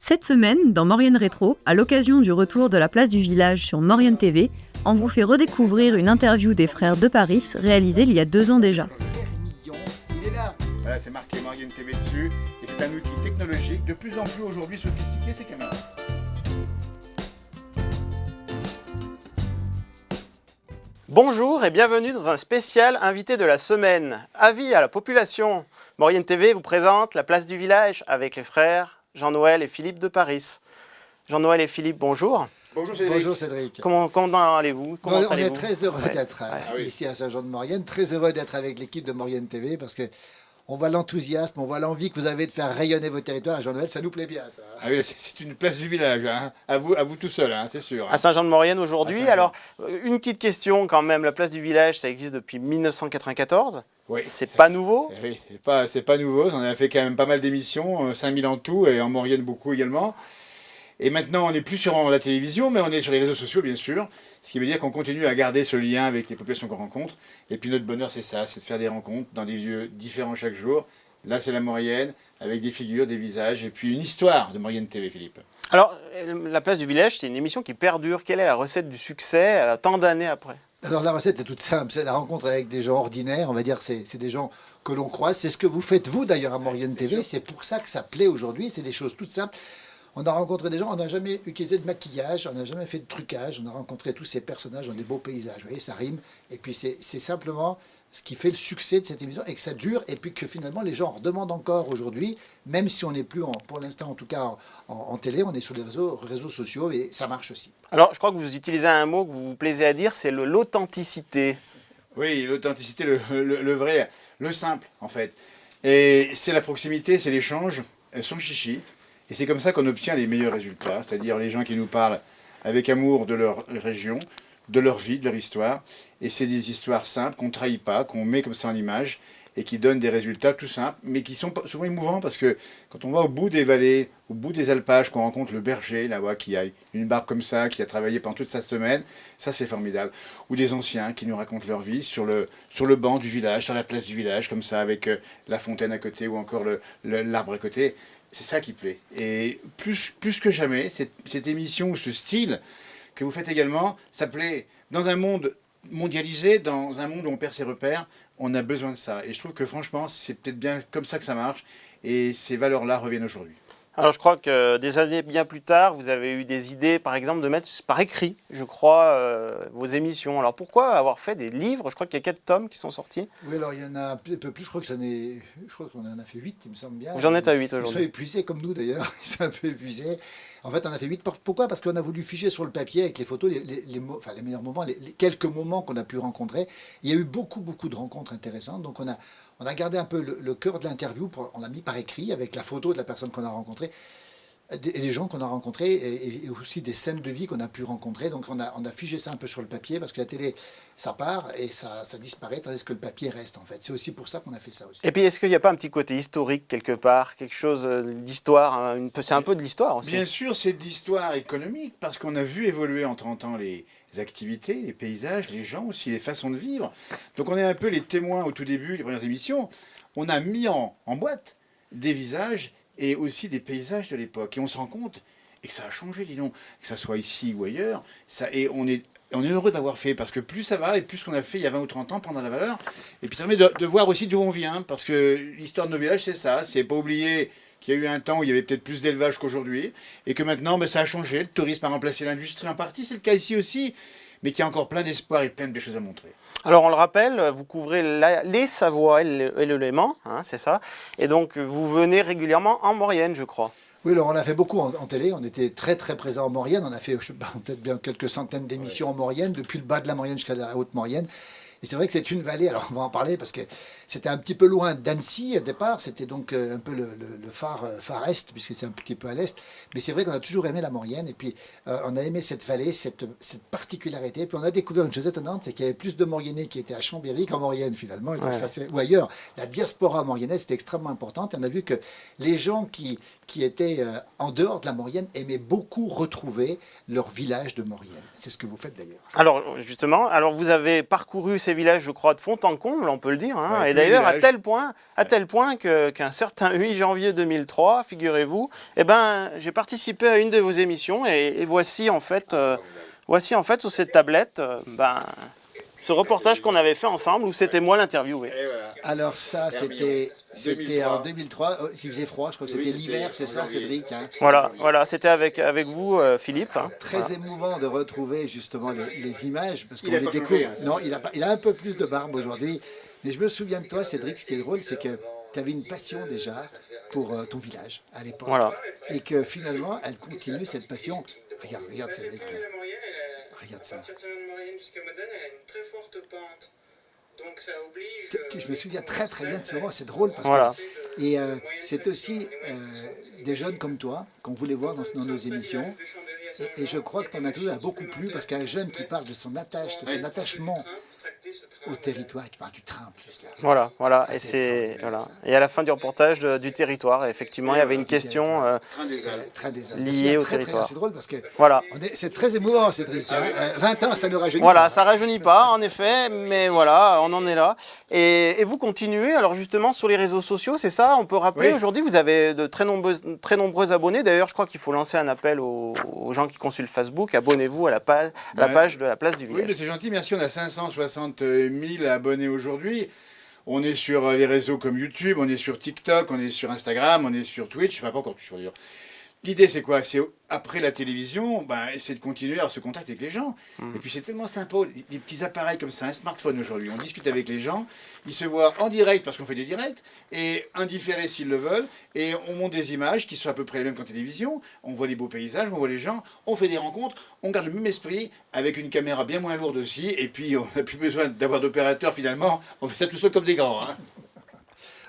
Cette semaine, dans Maurienne Rétro, à l'occasion du retour de la place du village sur Maurienne TV, on vous fait redécouvrir une interview des frères de Paris réalisée il y a 2 ans déjà. Il est là. Voilà, c'est marqué Maurienne TV dessus. Et c'est un outil technologique de plus en plus aujourd'hui sophistiqué, ces caméras. Bonjour et bienvenue dans un spécial invité de la semaine. Avis à la population, Maurienne TV vous présente la place du village avec les frères Jean-Noël et Philippe de Paris. Jean-Noël et Philippe, bonjour. Bonjour Cédric. Bonjour Cédric. Comment allez-vous? On est très heureux Ouais. d'être Ouais. ici à Saint-Jean-de-Maurienne, très heureux d'être avec l'équipe de Maurienne TV parce que on voit l'enthousiasme, on voit l'envie que vous avez de faire rayonner vos territoires. Jean-Noël, ça nous plaît bien ça. Ah oui, c'est une place du village, hein. À vous tout seul, hein, c'est sûr. À Saint-Jean-de-Maurienne aujourd'hui. À Saint-Jean. Alors, une petite question quand même. La place du village, ça existe depuis 1994. Oui, C'est pas nouveau. Oui, c'est pas nouveau. On a fait quand même pas mal d'émissions, 5000 en tout, et en Maurienne beaucoup également. Et maintenant, on n'est plus sur la télévision, mais on est sur les réseaux sociaux, bien sûr. Ce qui veut dire qu'on continue à garder ce lien avec les populations qu'on rencontre. Et puis notre bonheur, c'est ça, c'est de faire des rencontres dans des lieux différents chaque jour. Là, c'est la Maurienne, avec des figures, des visages, et puis une histoire de Maurienne TV, Philippe. Alors, la place du village, c'est une émission qui perdure. Quelle est la recette du succès tant d'années après? Alors la recette est toute simple, c'est la rencontre avec des gens ordinaires, on va dire, c'est des gens que l'on croise. C'est ce que vous faites vous d'ailleurs à Maurienne TV, c'est pour ça que ça plaît aujourd'hui, c'est des choses toutes simples. On a rencontré des gens, on n'a jamais utilisé de maquillage, on n'a jamais fait de trucage, on a rencontré tous ces personnages dans des beaux paysages, vous voyez, ça rime. Et puis c'est simplement ce qui fait le succès de cette émission et que ça dure et puis que finalement les gens en redemandent encore aujourd'hui, même si on n'est plus, pour l'instant en tout cas en télé, on est sur les réseaux sociaux et ça marche aussi. Alors, je crois que vous utilisez un mot que vous vous plaisez à dire, c'est l'authenticité. Oui, l'authenticité, le vrai, le simple, en fait. Et c'est la proximité, c'est l'échange, son chichi. Et c'est comme ça qu'on obtient les meilleurs résultats, c'est-à-dire les gens qui nous parlent avec amour de leur région, de leur vie, de leur histoire. Et c'est des histoires simples qu'on ne trahit pas, qu'on met comme ça en image et qui donnent des résultats tout simples, mais qui sont souvent émouvants parce que quand on va au bout des vallées, au bout des alpages, qu'on rencontre le berger là-bas qui a une barbe comme ça, qui a travaillé pendant toute sa semaine, ça c'est formidable. Ou des anciens qui nous racontent leur vie sur le banc du village, sur la place du village, comme ça, avec la fontaine à côté ou encore l'arbre à côté. C'est ça qui plaît. Et plus que jamais, cette émission ou ce style que vous faites également, ça plaît dans un monde mondialisé, dans un monde où on perd ses repères, on a besoin de ça. Et je trouve que franchement, c'est peut-être bien comme ça que ça marche. Et ces valeurs-là reviennent aujourd'hui. Alors, je crois que des années bien plus tard, vous avez eu des idées, par exemple, de mettre par écrit, je crois, vos émissions. Alors, pourquoi avoir fait des livres? Je crois qu'il y a 4 tomes qui sont sortis. Oui, alors il y en a un peu plus, je crois qu'on en a fait 8, il me semble bien. Vous en êtes à 8 Ils sont aujourd'hui. épuisés comme nous d'ailleurs, ils sont un peu épuisés. En fait, on a fait 8. Pourquoi? Parce qu'on a voulu figer sur le papier avec les photos les meilleurs moments, les quelques moments qu'on a pu rencontrer. Il y a eu beaucoup de rencontres intéressantes. Donc on a gardé un peu le cœur de l'interview, on l'a mis par écrit avec la photo de la personne qu'on a rencontrée. Et des gens qu'on a rencontrés et aussi des scènes de vie qu'on a pu rencontrer. Donc on a figé ça un peu sur le papier parce que la télé, ça part et ça disparaît, tandis que le papier reste en fait. C'est aussi pour ça qu'on a fait ça aussi. Et puis, est-ce qu'il n'y a pas un petit côté historique quelque part? Quelque chose d'histoire, hein, c'est un peu de l'histoire aussi. Bien sûr, c'est de l'histoire économique, parce qu'on a vu évoluer en 30 ans les activités, les paysages, les gens aussi, les façons de vivre. Donc on est un peu les témoins au tout début, les premières émissions. On a mis en boîte des visages et aussi des paysages de l'époque. Et on se rend compte et que ça a changé, dis donc, que ça soit ici ou ailleurs. Et on est heureux d'avoir fait, parce que plus ça va, et plus ce qu'on a fait il y a 20 ou 30 ans prend de la valeur. Et puis ça permet de voir aussi d'où on vient, parce que l'histoire de nos villages, c'est ça. C'est pas oublier qu'il y a eu un temps où il y avait peut-être plus d'élevage qu'aujourd'hui, et que maintenant, ça a changé. Le tourisme a remplacé l'industrie en partie, c'est le cas ici aussi, mais qu'il y a encore plein d'espoir et plein de belles choses à montrer. Alors, on le rappelle, vous couvrez les Savoies et le Léman, hein, c'est ça. Et donc, vous venez régulièrement en Maurienne, je crois. Oui, alors on a fait beaucoup en télé, on était très présents en Maurienne, on a fait peut-être bien quelques centaines d'émissions en Maurienne, depuis le bas de la Maurienne jusqu'à la haute Maurienne. Et c'est vrai que c'est une vallée, alors on va en parler parce que c'était un petit peu loin d'Annecy au départ, c'était donc un peu le phare est, puisque c'est un petit peu à l'est. Mais c'est vrai qu'on a toujours aimé la Maurienne, et puis on a aimé cette vallée, cette particularité. Et puis on a découvert une chose étonnante, c'est qu'il y avait plus de Mauriennais qui étaient à Chambéry qu'en Maurienne finalement, et donc ou ailleurs. La diaspora mauriennaise était extrêmement importante, et on a vu que les gens qui étaient en dehors de la Maurienne aimaient beaucoup retrouver leur village de Maurienne. C'est ce que vous faites d'ailleurs. Alors, justement, vous avez parcouru ces ces villages, je crois, de fond en comble, on peut le dire. Hein. Ouais, Et tous les d'ailleurs, à villages. tel point qu'un certain 8 janvier 2003, figurez-vous, eh ben, j'ai participé à une de vos émissions et voici en fait sur cette tablette ce reportage qu'on avait fait ensemble où c'était moi l'interviewé. Et voilà. Alors ça, c'était 2003. en 2003. Oh, il faisait froid, je crois que c'était Oui, l'hiver, c'était c'est ça, en janvier. Cédric, hein. Voilà, c'était avec vous, Philippe. Hein. Très Voilà. émouvant de retrouver justement les images, parce qu'on Il a les pas changé, découvre. hein, Non, il a un peu plus de barbe aujourd'hui. Mais je me souviens de toi, Cédric, ce qui est drôle, c'est que tu avais une passion déjà pour ton village à l'époque. Voilà. Et que finalement, elle continue cette passion. Regarde Cédric, là. Regarde ça. Je me souviens très très bien de ce moment, c'est drôle parce Voilà. que... Et c'est aussi des jeunes comme toi qu'on voulait voir dans nos émissions. Et je crois que ton interview a beaucoup plu parce qu'un jeune qui parle de son attachement au territoire, tu parles du train en plus là. Voilà. Ah, Et c'est c'est extraordinaire, voilà. ça. Et à la fin du reportage du territoire, effectivement, il y avait une question Train des Alpes. Très désagréable. liée au Très, territoire. c'est drôle parce que Voilà. c'est très émouvant, Cédric. Hein. 20 ans, ça nous rajeunit. Voilà, pas. ça rajeunit pas, en effet, mais voilà, on en est là. Et vous continuez, alors justement, sur les réseaux sociaux, c'est ça? On peut rappeler, Oui. aujourd'hui, vous avez de très nombreux abonnés. D'ailleurs, je crois qu'il faut lancer un appel aux gens qui consultent Facebook. Abonnez-vous à la page de la place du Oui, village. mais c'est gentil, merci. On a 560 000 abonnés aujourd'hui. On est sur les réseaux comme YouTube, on est sur TikTok, on est sur Instagram, on est sur Twitch. Enfin, pas encore sur d'ailleurs. L'idée, c'est quoi? C'est après la télévision, c'est de continuer à se contacter avec les gens. Et puis c'est tellement sympa, des petits appareils comme ça, un smartphone aujourd'hui. On discute avec les gens, ils se voient en direct parce qu'on fait des directs, et indifférés s'ils le veulent, et on monte des images qui sont à peu près les mêmes qu'en télévision. On voit les beaux paysages, on voit les gens, on fait des rencontres, on garde le même esprit avec une caméra bien moins lourde aussi, et puis on n'a plus besoin d'avoir d'opérateur finalement. On fait ça tout seul comme des grands. Hein.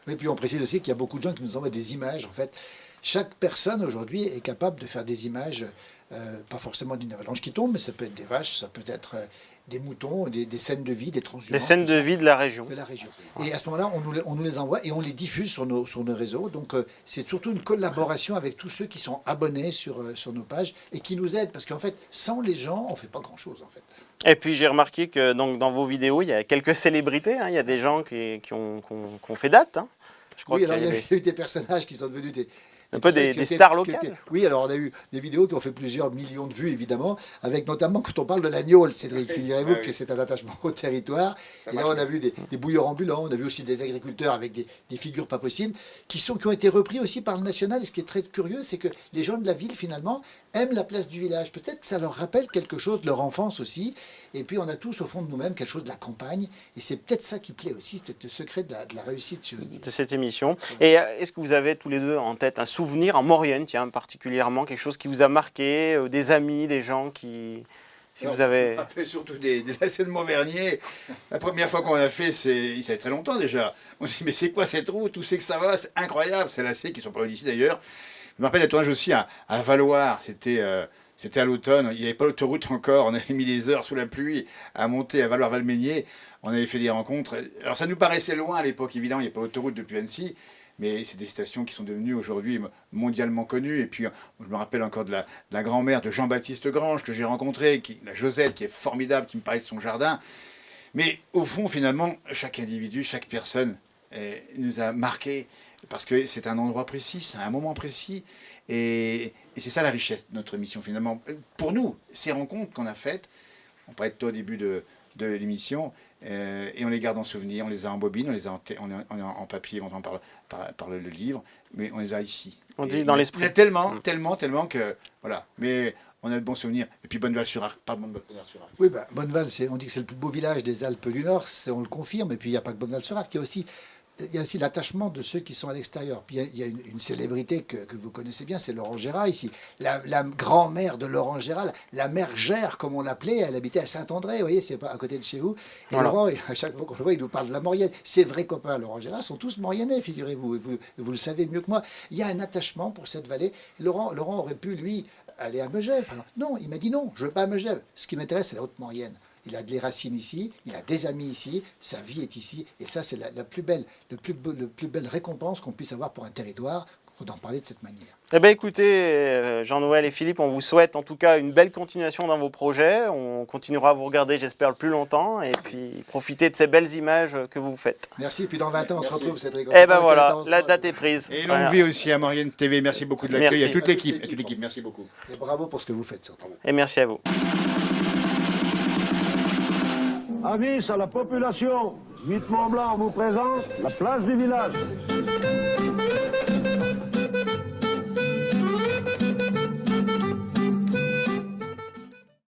Et puis on précise aussi qu'il y a beaucoup de gens qui nous envoient des images. En fait, chaque personne aujourd'hui est capable de faire des images, pas forcément d'une avalanche qui tombe, mais ça peut être des vaches, ça peut être des moutons, des scènes de vie, des transhumances. Des scènes de vie de la région. De la région. Et à ce moment-là, on nous les envoie et on les diffuse sur nos réseaux. Donc c'est surtout une collaboration avec tous ceux qui sont abonnés sur nos pages et qui nous aident. Parce qu'en fait, sans les gens, on ne fait pas grand-chose en fait. Et puis j'ai remarqué que donc, dans vos vidéos, il y a quelques célébrités. Hein. Il y a des gens qui ont fait date. Hein. Je crois Oui, qu'il alors y il y avait a eu des personnages qui sont devenus un peu des stars locales. Oui, alors on a eu des vidéos qui ont fait plusieurs millions de vues, évidemment, avec notamment quand on parle de l'agneau, Cédric. Figurez-vous Ah oui. que c'est un attachement au territoire. Ça Et là, marche on a vu des bouilleurs ambulants, on a vu aussi des agriculteurs avec des figures pas possibles, qui ont été repris aussi par le national. Et ce qui est très curieux, c'est que les gens de la ville, finalement, aiment la place du village. Peut-être que ça leur rappelle quelque chose de leur enfance aussi. Et puis, on a tous, au fond de nous-mêmes, quelque chose de la campagne. Et c'est peut-être ça qui plaît aussi, c'est peut-être le secret de la réussite, si j'ose dire. De cette émission. Et est-ce que vous avez tous les deux en tête un souvenir en Maurienne, tiens, particulièrement, quelque chose qui vous a marqué, des amis, des gens qui... Si vous avez... Je me rappelle surtout des lacets de Montvernier. La première fois qu'on a fait, ça fait très longtemps déjà. On s'est dit, mais c'est quoi cette route? Où c'est que ça va? C'est incroyable. Ces lacets qui sont pas loin d'ici d'ailleurs. Je me rappelle d'un tournage aussi à Valloire. C'était à l'automne. Il n'y avait pas l'autoroute encore. On avait mis des heures sous la pluie à monter à Valloire-Valménier. On avait fait des rencontres. Alors ça nous paraissait loin à l'époque, évidemment. Il n'y a pas l'autoroute depuis Annecy. Mais c'est des stations qui sont devenues aujourd'hui mondialement connues. Et puis, je me rappelle encore de la grand-mère de Jean-Baptiste Grange que j'ai rencontrée, la Josette, qui est formidable, qui me parlait de son jardin. Mais au fond, finalement, chaque individu, chaque personne nous a marqué parce que c'est un endroit précis, c'est un moment précis. Et c'est ça la richesse de notre émission, finalement. Pour nous, ces rencontres qu'on a faites, on parlait de toi au début de l'émission, et on les garde en souvenir, on les a en bobine, on les a en papier, on en parle par le livre, mais on les a ici. On dit dans l'esprit. Il y a tellement que... Voilà. Mais on a de bons souvenirs. Et puis Bonneval-sur-Arc, pas Bonneval-sur-Arc. Oui, Bonneval, on dit que c'est le plus beau village des Alpes du Nord, on le confirme. Et puis il n'y a pas que Bonneval-sur-Arc, il y a aussi l'attachement de ceux qui sont à l'extérieur. Puis il y a une célébrité que vous connaissez bien, c'est Laurent Gérard ici. La grand-mère de Laurent Gérard, la mère Gère, comme on l'appelait, elle habitait à Saint-André, vous voyez, c'est pas à côté de chez vous. Et Voilà. Laurent, à chaque fois qu'on le voit, il nous parle de la Maurienne. Ses vrais copains, Laurent Gérard, sont tous Mauriennais, figurez-vous. Et vous le savez mieux que moi. Il y a un attachement pour cette vallée. Et Laurent aurait pu, lui, aller à Megève. Non, il m'a dit non, je ne veux pas à Megève. Ce qui m'intéresse, c'est la Haute-Maurienne. il a des racines ici, il a des amis ici, sa vie est ici. Et ça, c'est la plus belle récompense qu'on puisse avoir pour un territoire, d'en parler de cette manière. Eh bien écoutez, Jean-Noël et Philippe, on vous souhaite en tout cas une belle continuation dans vos projets. On continuera à vous regarder, j'espère, le plus longtemps, et puis profiter de ces belles images que vous faites. Merci, et puis dans 20 ans, on se retrouve, Cédric. Eh bien voilà, la date est prise. Et longue vie aussi à Maurienne TV. Merci beaucoup de l'accueil, Merci. à toute l'équipe. Merci beaucoup. Et bravo pour ce que vous faites, surtout. Et merci à vous. Avis à la population, Huit Mont Blanc vous présente la place du village.